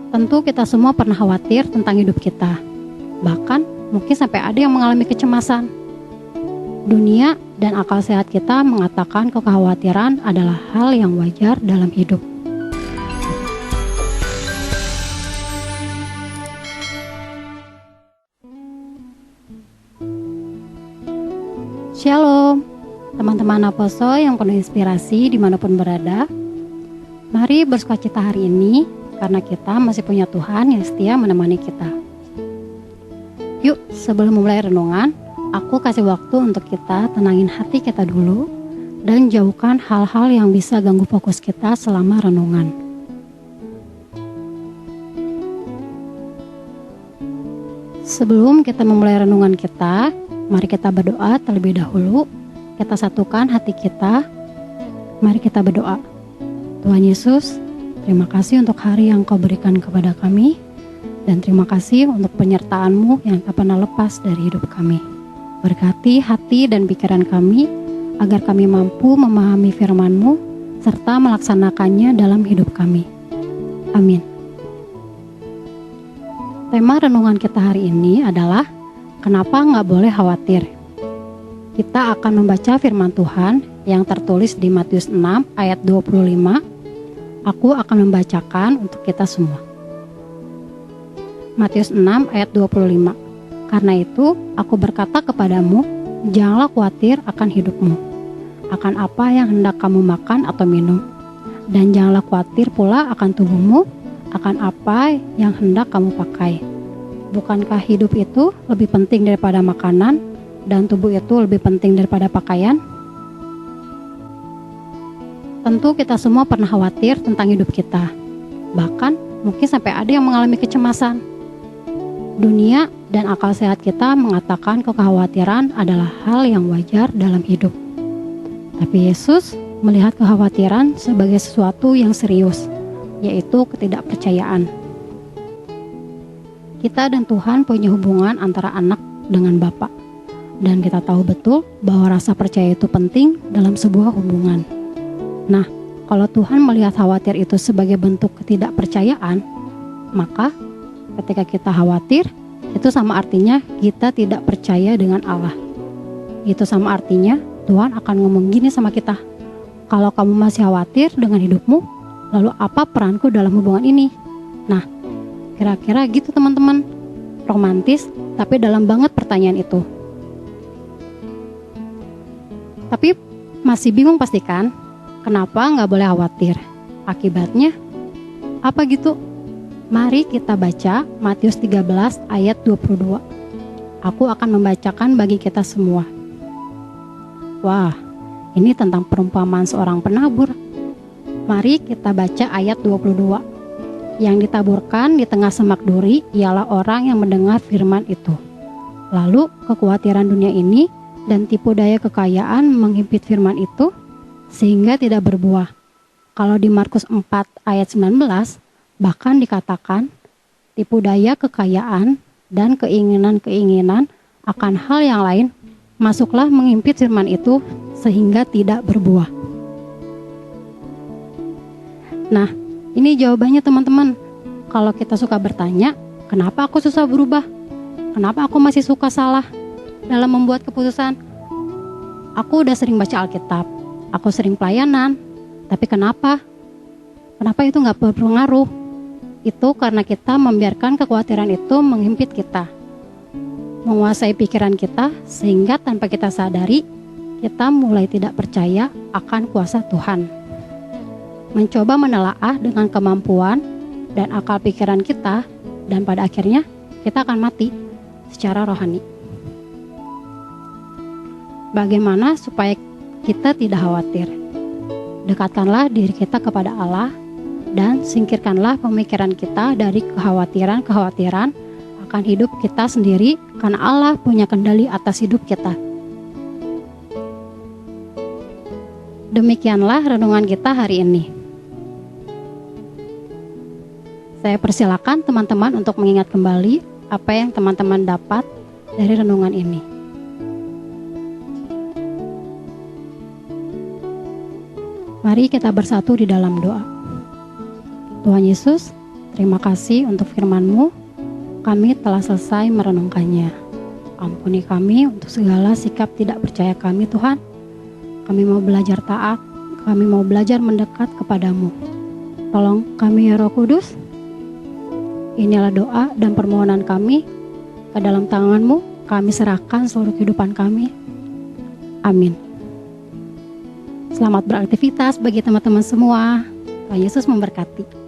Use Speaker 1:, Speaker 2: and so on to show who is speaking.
Speaker 1: Tentu kita semua pernah khawatir tentang hidup kita. Bahkan mungkin sampai ada yang mengalami kecemasan. Dunia dan akal sehat kita mengatakan kekhawatiran adalah hal yang wajar dalam hidup. Shalom, teman-teman Apostle yang penuh inspirasi dimanapun berada. Mari bersukacita hari ini karena kita masih punya Tuhan yang setia menemani kita. Yuk, sebelum memulai renungan, aku kasih waktu untuk kita tenangin hati kita dulu dan jauhkan hal-hal yang bisa ganggu fokus kita selama renungan. Sebelum kita memulai renungan kita, mari kita berdoa terlebih dahulu. Kita satukan hati kita. Mari kita berdoa. Tuhan Yesus, terima kasih untuk hari yang Kau berikan kepada kami, dan terima kasih untuk penyertaan-Mu yang tak pernah lepas dari hidup kami. Berkati hati dan pikiran kami, agar kami mampu memahami firman-Mu, serta melaksanakannya dalam hidup kami. Amin. Tema renungan kita hari ini adalah, kenapa nggak boleh khawatir? Kita akan membaca firman Tuhan yang tertulis di Matius 6 ayat 25. Aku akan membacakan untuk kita semua. Matius 6 ayat 25. Karena itu, aku berkata kepadamu, janganlah khawatir akan hidupmu, akan apa yang hendak kamu makan atau minum. Dan janganlah khawatir pula akan tubuhmu, akan apa yang hendak kamu pakai. Bukankah hidup itu lebih penting daripada makanan, dan tubuh itu lebih penting daripada pakaian? Tentu kita semua pernah khawatir tentang hidup kita. Bahkan mungkin sampai ada yang mengalami kecemasan. Dunia dan akal sehat kita mengatakan kekhawatiran adalah hal yang wajar dalam hidup. Tapi Yesus melihat kekhawatiran sebagai sesuatu yang serius, yaitu ketidakpercayaan. Kita dan Tuhan punya hubungan antara anak dengan Bapa. Dan kita tahu betul bahwa rasa percaya itu penting dalam sebuah hubungan. Nah, kalau Tuhan melihat khawatir itu sebagai bentuk ketidakpercayaan, maka ketika kita khawatir, itu sama artinya kita tidak percaya dengan Allah. Itu sama artinya Tuhan akan ngomong gini sama kita, kalau kamu masih khawatir dengan hidupmu, lalu apa peranku dalam hubungan ini? Nah, kira-kira gitu teman-teman. Romantis, tapi dalam banget pertanyaan itu. Tapi masih bingung pasti kan? Kenapa nggak boleh khawatir? Akibatnya apa gitu? Mari kita baca Matius 13 ayat 22. Aku akan membacakan bagi kita semua. Wah, ini tentang perumpamaan seorang penabur. Mari kita baca ayat 22. Yang ditaburkan di tengah semak duri ialah orang yang mendengar firman itu. Lalu kekhawatiran dunia ini dan tipu daya kekayaan menghimpit firman itu sehingga tidak berbuah. Kalau di Markus 4 ayat 19 bahkan dikatakan tipu daya kekayaan dan keinginan-keinginan akan hal yang lain masuklah menghimpit firman itu sehingga tidak berbuah. Nah, ini jawabannya teman-teman. Kalau kita suka bertanya, kenapa aku susah berubah? Kenapa aku masih suka salah dalam membuat keputusan? Aku udah sering baca Alkitab, aku sering pelayanan, tapi kenapa? Kenapa itu gak berpengaruh? Itu karena kita membiarkan kekhawatiran itu menghimpit kita, menguasai pikiran kita, sehingga tanpa kita sadari, kita mulai tidak percaya akan kuasa Tuhan. Mencoba menelaah dengan kemampuan dan akal pikiran kita, dan pada akhirnya kita akan mati secara rohani. Bagaimana supaya kita tidak khawatir? Dekatkanlah diri kita kepada Allah dan singkirkanlah pemikiran kita dari kekhawatiran-kekhawatiran akan hidup kita sendiri, karena Allah punya kendali atas hidup kita. Demikianlah renungan kita hari ini. Saya persilakan teman-teman untuk mengingat kembali apa yang teman-teman dapat dari renungan ini. Mari kita bersatu di dalam doa. Tuhan Yesus, Terima kasih untuk firman-Mu. Kami telah selesai merenungkannya. Ampuni kami untuk segala sikap tidak percaya kami, Tuhan. Kami mau belajar taat, kami mau belajar mendekat kepadamu. Tolong kami ya Roh Kudus. Inilah doa dan permohonan kami. Ke dalam tangan-Mu kami serahkan seluruh kehidupan kami. Amin. Selamat beraktivitas bagi teman-teman semua. Tuhan Yesus memberkati.